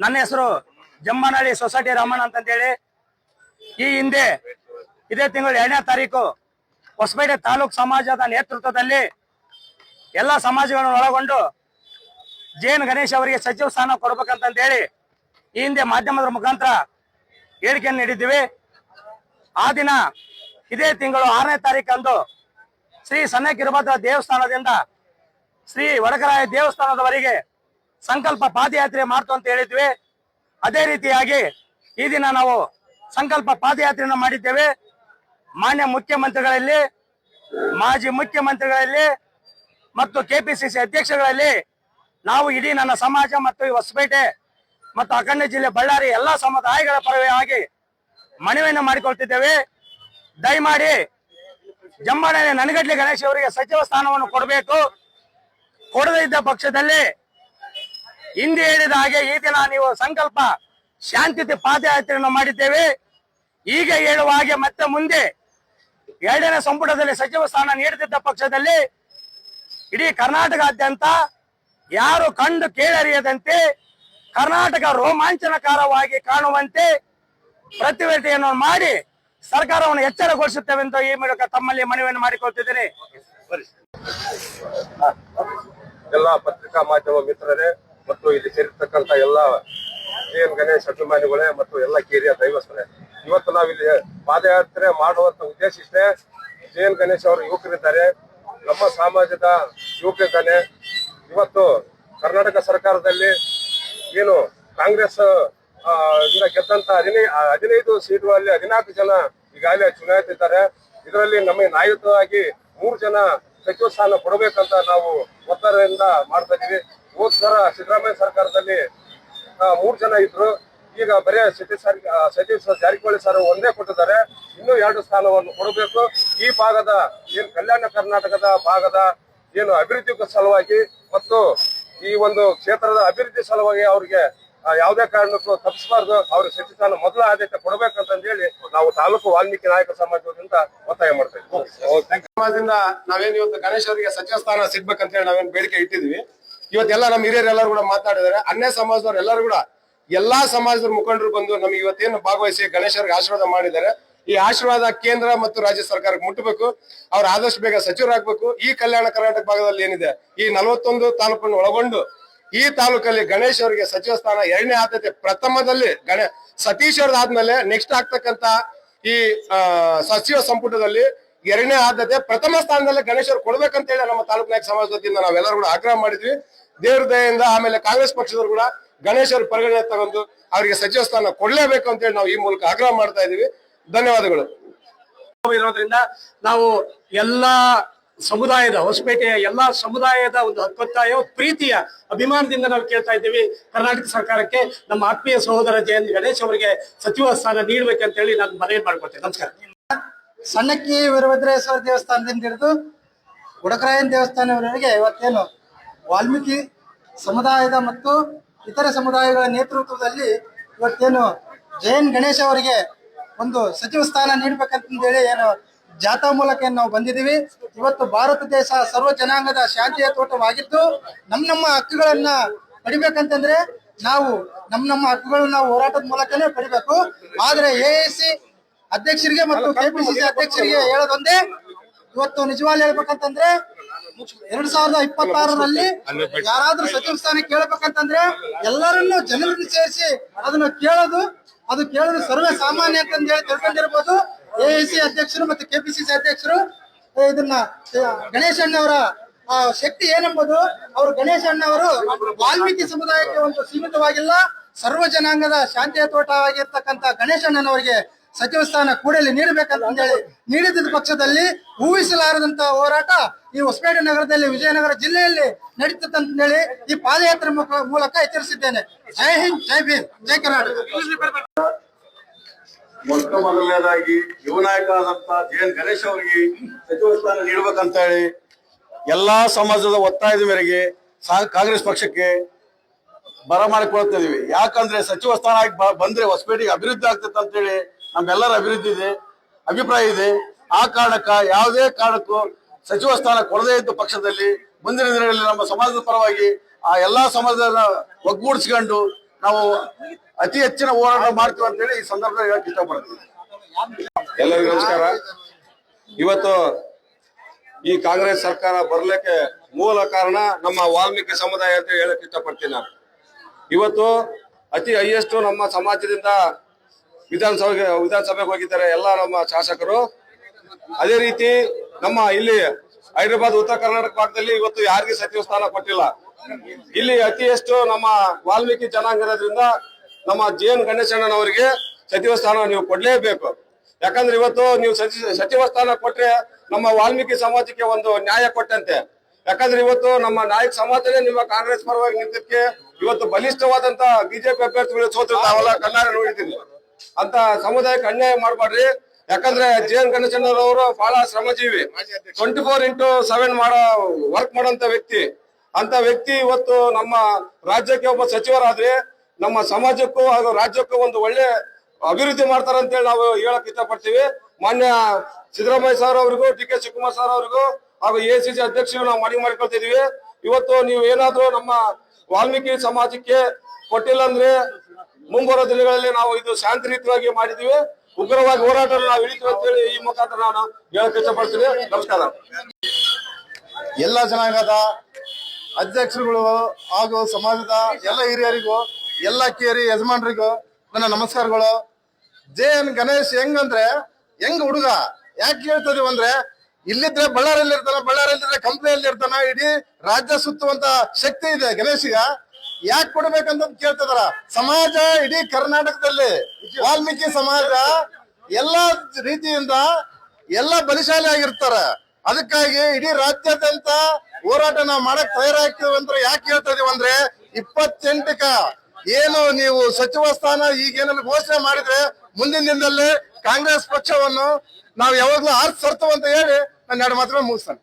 ನನ್ನ ಹೆಸರು ಜಮ್ಮನಹಳ್ಳಿ ಸೊಸೈಟಿ ರಾಮಣ್ಣ ಅಂತೇಳಿ. ಈ ಹಿಂದೆ ಇದೇ ತಿಂಗಳು 2ನೇ ತಾರೀಕು ಹೊಸಪೇಟೆ ತಾಲೂಕು ಸಮಾಜದ ನೇತೃತ್ವದಲ್ಲಿ ಎಲ್ಲಾ ಸಮಾಜಗಳನ್ನು ಒಳಗೊಂಡು ಜೆಎನ್ ಗಣೇಶ್ ಅವರಿಗೆ ಸಚಿವ ಸ್ಥಾನ ಕೊಡಬೇಕಂತೇಳಿ ಈ ಹಿಂದೆ ಮಾಧ್ಯಮದ ಮುಖಾಂತರ ಹೇಳಿಕೆಯನ್ನು ನೀಡಿದ್ದೀವಿ. ಆ ದಿನ ಇದೇ ತಿಂಗಳು 6ನೇ ತಾರೀಕಂದು ಶ್ರೀ ಸನ್ನಕಿರಭದ್ರ ದೇವಸ್ಥಾನದಿಂದ ಶ್ರೀ ವಡಕರಾಯ ದೇವಸ್ಥಾನದವರೆಗೆ ಸಂಕಲ್ಪ ಪಾದಯಾತ್ರೆ ಮಾಡ್ತು ಅಂತ ಹೇಳಿದ್ವಿ. ಅದೇ ರೀತಿಯಾಗಿ ಈ ದಿನ ನಾವು ಸಂಕಲ್ಪ ಪಾದಯಾತ್ರೆಯನ್ನು ಮಾಡಿದ್ದೇವೆ. ಮಾನ್ಯ ಮುಖ್ಯಮಂತ್ರಿಗಳಲ್ಲಿ, ಮಾಜಿ ಮುಖ್ಯಮಂತ್ರಿಗಳಲ್ಲಿ ಮತ್ತು ಕೆಪಿಸಿಸಿ ಅಧ್ಯಕ್ಷಗಳಲ್ಲಿ ನಾವು ಇಡೀ ನನ್ನ ಸಮಾಜ ಮತ್ತು ಈ ಹೊಸಪೇಟೆ ಮತ್ತು ಅಖಂಡ ಜಿಲ್ಲೆ ಬಳ್ಳಾರಿ ಎಲ್ಲಾ ಸಮುದಾಯಗಳ ಪರವಾಗಿ ಮನವಿಯನ್ನು ಮಾಡಿಕೊಳ್ತಿದ್ದೇವೆ. ದಯಮಾಡಿ ಜಮ್ಮನಹಳ್ಳಿ ನನಗಡ್ಲಿ ಗಣೇಶ್ ಅವರಿಗೆ ಸಚಿವ ಸ್ಥಾನವನ್ನು ಕೊಡಬೇಕು. ಕೊಡದೇ ಇದ್ದ ಪಕ್ಷದಲ್ಲಿ ಹಿಂದೆ ಹೇಳಿದ ಹಾಗೆ ಈ ದಿನ ನೀವು ಸಂಕಲ್ಪ ಶಾಂತಿಯುತ ಪಾದಯಾತ್ರೆಯನ್ನು ಮಾಡಿದ್ದೇವೆ. ಈಗ ಹೇಳುವ ಹಾಗೆ ಮತ್ತೆ ಮುಂದೆ 2ನೇ ಸಂಪುಟದಲ್ಲಿ ಸಚಿವ ಸ್ಥಾನ ನೀಡದಿದ್ದ ಪಕ್ಷದಲ್ಲಿ ಇಡೀ ಕರ್ನಾಟಕದಾದ್ಯಂತ ಯಾರು ಕಂಡು ಕೇಳರಿಯದಂತೆ ಕರ್ನಾಟಕ ರೋಮಾಂಚನಕಾರವಾಗಿ ಕಾಣುವಂತೆ ಪ್ರತಿಭಟನೆಯನ್ನು ಮಾಡಿ ಸರ್ಕಾರವನ್ನು ಎಚ್ಚರಗೊಳಿಸುತ್ತೇವೆ ಎಂದು ಈ ಮೂಲಕ ತಮ್ಮಲ್ಲಿ ಮನವಿಯನ್ನು ಮಾಡಿಕೊಳ್ತಿದ್ದೇನೆ. ಎಲ್ಲ ಪತ್ರಿಕಾ ಮಾಧ್ಯಮ ಮಿತ್ರರೇ ಮತ್ತು ಇಲ್ಲಿ ಸೇರಿರ್ತಕ್ಕಂಥ ಎಲ್ಲ ಜೆಎನ್ ಗಣೇಶ್ ಅಭಿಮಾನಿಗಳೇ ಮತ್ತು ಎಲ್ಲ ಕಿರಿಯ ದೈವಸ್ಥರೇ, ಇವತ್ತು ನಾವಿಲ್ಲಿ ಪಾದಯಾತ್ರೆ ಮಾಡುವಂತ ಉದ್ದೇಶ ಇಷ್ಟೇ. ಜೆಎನ್ ಗಣೇಶ್ ಅವರು ಯುವಕರಿದ್ದಾರೆ, ನಮ್ಮ ಸಮಾಜದ ಯುವಕರಿದ್ದಾನೆ. ಇವತ್ತು ಕರ್ನಾಟಕ ಸರ್ಕಾರದಲ್ಲಿ ಏನು ಕಾಂಗ್ರೆಸ್ ಇಂದ ಗೆದ್ದಂತ 15 ಸೀಟುಗಳಲ್ಲಿ 14 ಜನ ಈಗಾಗಲೇ ಚುನಾಯಿತಿದ್ದಾರೆ. ಇದರಲ್ಲಿ ನಮಗೆ ನ್ಯಾಯಯುತವಾಗಿ 3 ಜನ ಸಚಿವ ಸ್ಥಾನ ಕೊಡಬೇಕಂತ ನಾವು ಒತ್ತಡದಿಂದ ಮಾಡ್ತಾ ಇದೀವಿ. ಹೋದ ಸರ ಸಿದ್ದರಾಮಯ್ಯ ಸರ್ಕಾರದಲ್ಲಿ 3 ಜನ ಇದ್ರು. ಈಗ ಬರೀ ಸತೀಶ್ ಜಾರಕಿಹೊಳಿ ಸರ್ ಒಂದೇ ಕೊಟ್ಟಿದ್ದಾರೆ. ಇನ್ನೂ 2 ಸ್ಥಾನವನ್ನು ಕೊಡಬೇಕು. ಈ ಭಾಗದ ಏನು ಕಲ್ಯಾಣ ಕರ್ನಾಟಕದ ಭಾಗದ ಏನು ಅಭಿವೃದ್ಧಿ ಸಲುವಾಗಿ ಮತ್ತು ಈ ಒಂದು ಕ್ಷೇತ್ರದ ಅಭಿವೃದ್ಧಿ ಸಲುವಾಗಿ ಅವ್ರಿಗೆ ಯಾವುದೇ ಕಾರಣಕ್ಕೂ ತಪ್ಪಿಸಬಾರ್ದು. ಅವ್ರ ಸಚಿವ ಸ್ಥಾನ ಮೊದಲ ಆದ್ಯತೆ ಕೊಡಬೇಕಂತ ಹೇಳಿ ನಾವು ತಾಲೂಕು ವಾಲ್ಮೀಕಿ ನಾಯಕ ಸಮಾಜದಿಂದ ಒತ್ತಾಯ ಮಾಡ್ತಾ ಇದ್ದೀವಿ. ಸಮಾಜದಿಂದ ನಾವೇನು ಇವತ್ತು ಗಣೇಶ್ ಅವರಿಗೆ ಸಚಿವ ಸ್ಥಾನ ಸಿಗ್ಬೇಕಂತ ಹೇಳಿ ನಾವೇನು ಬೇಡಿಕೆ ಇಟ್ಟಿದ್ವಿ. ಇವತ್ತೆಲ್ಲ ನಮ್ಮ ಹಿರಿಯರೆಲ್ಲರೂ ಕೂಡ ಮಾತಾಡಿದ್ದಾರೆ. ಅನ್ಯ ಸಮಾಜದವ್ರು ಎಲ್ಲರೂ ಕೂಡ ಎಲ್ಲಾ ಸಮಾಜದ ಮುಖಂಡರು ಬಂದು ನಮಗೆ ಇವತ್ತೇನು ಭಾಗವಹಿಸಿ ಗಣೇಶರಿಗೆ ಆಶೀರ್ವಾದ ಮಾಡಿದ್ದಾರೆ. ಈ ಆಶೀರ್ವಾದ ಕೇಂದ್ರ ಮತ್ತು ರಾಜ್ಯ ಸರ್ಕಾರಕ್ಕೆ ಮುಟ್ಟಬೇಕು. ಅವ್ರು ಆದಷ್ಟು ಬೇಗ ಸಚಿವರಾಗಬೇಕು. ಈ ಕಲ್ಯಾಣ ಕರ್ನಾಟಕ ಭಾಗದಲ್ಲಿ ಏನಿದೆ ಈ 41 ತಾಲೂಕನ್ನು ಒಳಗೊಂಡು ಈ ತಾಲೂಕಲ್ಲಿ ಗಣೇಶ್ ಅವರಿಗೆ ಸಚಿವ ಸ್ಥಾನ 2ನೇ ಆದ್ಯತೆ ಪ್ರಥಮದಲ್ಲಿ ಸತೀಶ್ ಅವ್ರದ್ದು ಆದ್ಮೇಲೆ ನೆಕ್ಸ್ಟ್ ಆಗ್ತಕ್ಕಂತ ಈ ಸಚಿವ ಸಂಪುಟದಲ್ಲಿ 2ನೇ ಆದ್ಯತೆ ಪ್ರಥಮ ಸ್ಥಾನದಲ್ಲಿ ಗಣೇಶ್ ಅವ್ರು ಕೊಡ್ಬೇಕಂತ ಹೇಳಿ ನಮ್ಮ ತಾಲೂಕು ನಾಯಕ ಸಮಾಜ ವತಿಯಿಂದ ನಾವೆಲ್ಲರೂ ಕೂಡ ಆಗ್ರಹ ಮಾಡಿದ್ವಿ. ದೇವ್ರ ದಯೆಯಿಂದ ಆಮೇಲೆ ಕಾಂಗ್ರೆಸ್ ಪಕ್ಷದವರು ಕೂಡ ಗಣೇಶ್ ಅವ್ರ ಪರಿಗಣನೆ ತಗೊಂಡು ಅವರಿಗೆ ಸಚಿವ ಸ್ಥಾನ ಕೊಡ್ಲೇಬೇಕು ಅಂತ ಹೇಳಿ ನಾವು ಈ ಮೂಲಕ ಆಗ್ರಹ ಮಾಡ್ತಾ ಇದೀವಿ. ಧನ್ಯವಾದಗಳು. ಇರೋದ್ರಿಂದ ನಾವು ಎಲ್ಲಾ ಸಮುದಾಯದ ಹೊಸಪೇಟೆಯ ಎಲ್ಲಾ ಸಮುದಾಯದ ಒಂದು ಹಕ್ಕೊತ್ತಾಯ ಪ್ರೀತಿಯ ಅಭಿಮಾನದಿಂದ ನಾವು ಕೇಳ್ತಾ ಇದ್ದೀವಿ. ಕರ್ನಾಟಕ ಸರ್ಕಾರಕ್ಕೆ ನಮ್ಮ ಆತ್ಮೀಯ ಸಹೋದರ ಜೆಎನ್ ಗಣೇಶ್ ಅವರಿಗೆ ಸಚಿವ ಸ್ಥಾನ ನೀಡಬೇಕಂತ ಹೇಳಿ ನಾನು ಮನವಿ ಮಾಡ್ಕೊಳ್ತೇನೆ. ನಮಸ್ಕಾರ. ಸಣ್ಣಕ್ಕಿ ವೀರಭದ್ರೇಶ್ವರ ದೇವಸ್ಥಾನದಿಂದ ಹಿಡಿದು ವಡಕರಾಯನ ದೇವಸ್ಥಾನವರೆಗೆ ಇವತ್ತೇನು ವಾಲ್ಮೀಕಿ ಸಮುದಾಯದ ಮತ್ತು ಇತರ ಸಮುದಾಯಗಳ ನೇತೃತ್ವದಲ್ಲಿ ಇವತ್ತೇನು ಜೆಎನ್ ಗಣೇಶ್ ಅವರಿಗೆ ಒಂದು ಸಚಿವ ಸ್ಥಾನ ನೀಡಬೇಕಂತೇಳಿ ಏನು ಜಾಥಾ ಮೂಲಕ ನಾವು ಬಂದಿದ್ದೀವಿ. ಇವತ್ತು ಭಾರತ ದೇಶ ಸರ್ವ ಜನಾಂಗದ ಶಾಂತಿಯ ತೋಟವಾಗಿದ್ದು ನಮ್ಮ ಹಕ್ಕುಗಳನ್ನ ಪಡಿಬೇಕಂತಂದ್ರೆ ನಾವು ನಮ್ಮ ಹಕ್ಕುಗಳನ್ನ ನಾವು ಹೋರಾಟದ ಮೂಲಕನೇ ಪಡಿಬೇಕು. ಆದ್ರೆ ಎಐಸಿ ಅಧ್ಯಕ್ಷರಿಗೆ ಮತ್ತು ಕೆಪಿಸಿಸಿ ಅಧ್ಯಕ್ಷರಿಗೆ ಹೇಳೋದೊಂದೇ, ಇವತ್ತು ನಿಜವಾಗ್ಲೂ ಹೇಳ್ಬೇಕಂತಂದ್ರೆ 2026ರಲ್ಲಿ ಯಾರಾದ್ರೂ ಸಚಿವ ಸ್ಥಾನ ಕೇಳಬೇಕಂತಂದ್ರೆ ಎಲ್ಲರನ್ನೂ ಜನರನ್ನು ಸೇರಿಸಿ ಅದನ್ನು ಕೇಳೋದು ಸರ್ವೇ ಸಾಮಾನ್ಯ ಅಂತ ಹೇಳಿ ತಿಳ್ಕೊಂಡಿರ್ಬೋದು. ಎಐಸಿ ಅಧ್ಯಕ್ಷರು ಮತ್ತು ಕೆಪಿಸಿಸಿ ಅಧ್ಯಕ್ಷರು ಇದನ್ನ ಗಣೇಶ್ ಅಣ್ಣವರ ಶಕ್ತಿ ಏನೆಂಬುದು, ಅವರು ಗಣೇಶ್ ಅಣ್ಣವರು ವಾಲ್ಮೀಕಿ ಸಮುದಾಯಕ್ಕೆ ಒಂದು ಸೀಮಿತವಾಗಿಲ್ಲ, ಸರ್ವ ಜನಾಂಗದ ಶಾಂತಿಯ ತೋಟವಾಗಿರ್ತಕ್ಕಂಥ ಗಣೇಶ್ ಅಣ್ಣನವರಿಗೆ ಸಚಿವ ಸ್ಥಾನ ಕೂಡಲೇ ನೀಡಬೇಕಂತ ಹೇಳಿ ನೀಡಿದ ಪಕ್ಷದಲ್ಲಿ ಊಹಿಸಲಾರದಂತ ಹೋರಾಟ ಈ ಹೊಸಪೇಟೆ ನಗರದಲ್ಲಿ, ವಿಜಯನಗರ ಜಿಲ್ಲೆಯಲ್ಲಿ ನಡೀತದೆ ಅಂತ ಹೇಳಿ ಈ ಪಾದಯಾತ್ರೆ ಮೂಲಕ ಎಚ್ಚರಿಸಿದ್ದೇನೆ. ಜೈ ಹಿಂದ್, ಜೈ ಭೀಮ್, ಜೈ ಕರ್ನಾಟಕ. ಮೊದಲನೇದಾಗಿ ಯುವ ನಾಯಕ ಆದಂತ ಜೆ.ಎನ್. ಗಣೇಶ್ ಅವರಿಗೆ ಸಚಿವ ಸ್ಥಾನ ನೀಡಬೇಕಂತ ಹೇಳಿ ಎಲ್ಲಾ ಸಮಾಜದ ಒತ್ತಾಯದ ಮೇರೆಗೆ ಕಾಂಗ್ರೆಸ್ ಪಕ್ಷಕ್ಕೆ ಬರಮಾಡಿಕೊಳ್ತಾ ಇದೀವಿ. ಯಾಕಂದ್ರೆ ಸಚಿವ ಸ್ಥಾನ ಆಗಿ ಬಂದ್ರೆ ಹೊಸಪೇಟೆಗೆ ಅಭಿವೃದ್ಧಿ ಆಗ್ತದೆ ಅಂತ ಹೇಳಿ ನಮ್ಮೆಲ್ಲರ ಅಭಿಪ್ರಾಯ ಇದೆ. ಆ ಕಾರಣಕ್ಕ ಯಾವುದೇ ಕಾರಣಕ್ಕೂ ಸಚಿವ ಸ್ಥಾನ ಕೊಡದೇ ಇದ್ದ ಪಕ್ಷದಲ್ಲಿ ಮುಂದಿನ ದಿನಗಳಲ್ಲಿ ನಮ್ಮ ಸಮಾಜದ ಪರವಾಗಿ ಆ ಎಲ್ಲಾ ಸಮಾಜದ ಒಗ್ಗೂಡಿಸಿಕೊಂಡು ನಾವು ಅತಿ ಹೆಚ್ಚಿನ ಹೋರಾಟ ಮಾಡ್ತೀವಿ ಅಂತ ಹೇಳಿ ಈ ಸಂದರ್ಭದಲ್ಲಿ ಹೇಳಕ್ ಇಷ್ಟಪಡ್ತೀವಿ. ಎಲ್ಲರಿಗೂ ನಮಸ್ಕಾರ. ಇವತ್ತು ಈ ಕಾಂಗ್ರೆಸ್ ಸರ್ಕಾರ ಬರ್ಲಿಕ್ಕೆ ಮೂಲ ಕಾರಣ ನಮ್ಮ ವಾಲ್ಮೀಕಿ ಸಮುದಾಯ ಅಂತ ಹೇಳಕ್ ಇಷ್ಟಪಡ್ತೀನಿ ನಾನು. ಇವತ್ತು ಅತಿ ಹೈಯೆಸ್ಟ್ ನಮ್ಮ ಸಮಾಜದಿಂದ ವಿಧಾನಸಭೆಗೆ ಹೋಗಿದ್ದಾರೆ ಎಲ್ಲ ನಮ್ಮ ಶಾಸಕರು. ಅದೇ ರೀತಿ ನಮ್ಮ ಇಲ್ಲಿ ಹೈದರಾಬಾದ್ ಉತ್ತರ ಕರ್ನಾಟಕ ಭಾಗದಲ್ಲಿ ಇವತ್ತು ಯಾರಿಗೆ ಸಚಿವ ಸ್ಥಾನ ಕೊಟ್ಟಿಲ್ಲ. ಇಲ್ಲಿ ಅತಿ ಹೆಚ್ಚು ನಮ್ಮ ವಾಲ್ಮೀಕಿ ಜನಾಂಗ ಇರೋದ್ರಿಂದ ನಮ್ಮ ಜೆ.ಎನ್. ಗಣೇಶಣ್ಣನವರಿಗೆ ಸಚಿವ ಸ್ಥಾನ ನೀವು ಕೊಡ್ಲೇಬೇಕು. ಯಾಕಂದ್ರೆ ಇವತ್ತು ನೀವು ಸಚಿವ ಸ್ಥಾನ ಕೊಟ್ರೆ ನಮ್ಮ ವಾಲ್ಮೀಕಿ ಸಮಾಜಕ್ಕೆ ಒಂದು ನ್ಯಾಯ ಕೊಟ್ಟಂತೆ. ಯಾಕಂದ್ರೆ ಇವತ್ತು ನಮ್ಮ ನಾಯಕ ಸಮಾಜನೇ ನಿಮ್ಮ ಕಾಂಗ್ರೆಸ್ ಪರವಾಗಿ ನಿಂತಕ್ಕೆ ಇವತ್ತು ಬಲಿಷ್ಠವಾದಂತ ಬಿಜೆಪಿ ಅಭ್ಯರ್ಥಿಗಳು ಸೋತ್ರ ತಾವೆಲ್ಲ ಕಣ್ಣಾರೆ ನೋಡಿದ್ದೀನಿ. ಅಂತ ಸಮುದಾಯಕ್ಕೆ ಅನ್ಯಾಯ ಮಾಡಬೇಡ್ರಿ. ಯಾಕಂದ್ರೆ ಜೆ.ಎನ್. ಗಣೇಶಣ್ಣರವರು ಬಹಳ ಶ್ರಮಜೀವಿ, 24x7 ವರ್ಕ್ ಮಾಡೋಂತ ವ್ಯಕ್ತಿ. ಅಂತ ವ್ಯಕ್ತಿ ಇವತ್ತು ನಮ್ಮ ರಾಜ್ಯಕ್ಕೆ ಒಬ್ಬ ಸಚಿವರಾದ್ರೆ ನಮ್ಮ ಸಮಾಜಕ್ಕೂ ಹಾಗೂ ರಾಜ್ಯಕ್ಕೂ ಒಂದು ಒಳ್ಳೆ ಅಭಿವೃದ್ಧಿ ಮಾಡ್ತಾರಂತೇಳಿ ನಾವು ಹೇಳಕ್ ಇಷ್ಟಪಡ್ತೀವಿ. ಮಾನ್ಯ ಸಿದ್ದರಾಮಯ್ಯ ಸರ್ ಅವರಿಗೂ, ಡಿ.ಕೆ. ಶಿವಕುಮಾರ್ ಸರ್ ಅವರಿಗೂ ಹಾಗೂ ಎಸಿಸಿ ಅಧ್ಯಕ್ಷರು ನಾವು ಮಾಡಿಕೊಳ್ತಿದೀವಿ. ಇವತ್ತು ನೀವು ಏನಾದ್ರೂ ನಮ್ಮ ವಾಲ್ಮೀಕಿ ಸಮಾಜಕ್ಕೆ ಕೊಟ್ಟಿಲ್ಲ ಅಂದ್ರೆ ಮುಂಬರುವ ದಿನಗಳಲ್ಲಿ ನಾವು ಇದು ಶಾಂತಿ ರೀತಿಯಾಗಿ ಮಾಡಿದೀವಿ, ಉಗ್ರವಾಗಿ ಹೋರಾಟ ನಾವು ಹಿಡಿತೀವಿ ಅಂತ ಹೇಳಿ ಈ ಮುಖಾಂತರ ನಾನು ಹೇಳಕ್ ಇಷ್ಟಪಡ್ತೀನಿ. ನಮಸ್ಕಾರ. ಎಲ್ಲ ಜನಾಂಗದ ಅಧ್ಯಕ್ಷರುಗಳು ಹಾಗೂ ಸಮಾಜದ ಎಲ್ಲ ಹಿರಿಯರಿಗೂ, ಎಲ್ಲ ಕೇರಿ ಯಜಮಾನರಿಗೂ ನನ್ನ ನಮಸ್ಕಾರಗಳು. ಜೆ.ಎನ್. ಗಣೇಶ್ ಹೆಂಗ್ ಹುಡುಗ ಯಾಕೆ ಹೇಳ್ತದೀವಿ ಅಂದ್ರೆ, ಇಲ್ಲಿದ್ರೆ ಬಳ್ಳಾರಿಯಲ್ಲಿ ಇರ್ತಾನ, ಬಳ್ಳಾರಿಯಲ್ಲಿದ್ರೆ ಕಂಪ್ನಿಯಲ್ಲಿ ಇರ್ತಾನ, ಇಡೀ ರಾಜ್ಯ ಸುತ್ತುವಂತ ಶಕ್ತಿ ಇದೆ ಗಣೇಶಿಗ. ಯಾಕೆ ಕೊಡ್ಬೇಕಂತ ಕೇಳ್ತಿದಾರ. ಸಮಾಜ ಇಡೀ ಕರ್ನಾಟಕದಲ್ಲಿ ವಾಲ್ಮೀಕಿ ಸಮಾಜ ಎಲ್ಲಾ ರೀತಿಯಿಂದ ಎಲ್ಲ ಬಲಿಶಾಲಿ ಆಗಿರ್ತಾರ. ಅದಕ್ಕಾಗಿ ಇಡೀ ರಾಜ್ಯಾದ್ಯಂತ ಹೋರಾಟ ನಾವು ಮಾಡಕ್ ತಯಾರಾಗ್ತೀವಿ ಅಂದ್ರೆ ಯಾಕೆ ಹೇಳ್ತಾ ಇದೀವಿ ಅಂದ್ರೆ, 28ಕ ಏನು ನೀವು ಸಚಿವ ಸ್ಥಾನ ಈಗೇನಲ್ಲಿ ಘೋಷಣೆ ಮಾಡಿದ್ರೆ ಮುಂದಿನ ದಿನದಲ್ಲಿ ಕಾಂಗ್ರೆಸ್ ಪಕ್ಷವನ್ನು ನಾವು ಯಾವಾಗ್ಲೂ ಆರಿಸ್ತೇವೆ ಅಂತ ಹೇಳಿ ನನ್ನ ಎರಡು ಮಾತುಗಳು ಮುಗಿಸ್ತಾನೆ.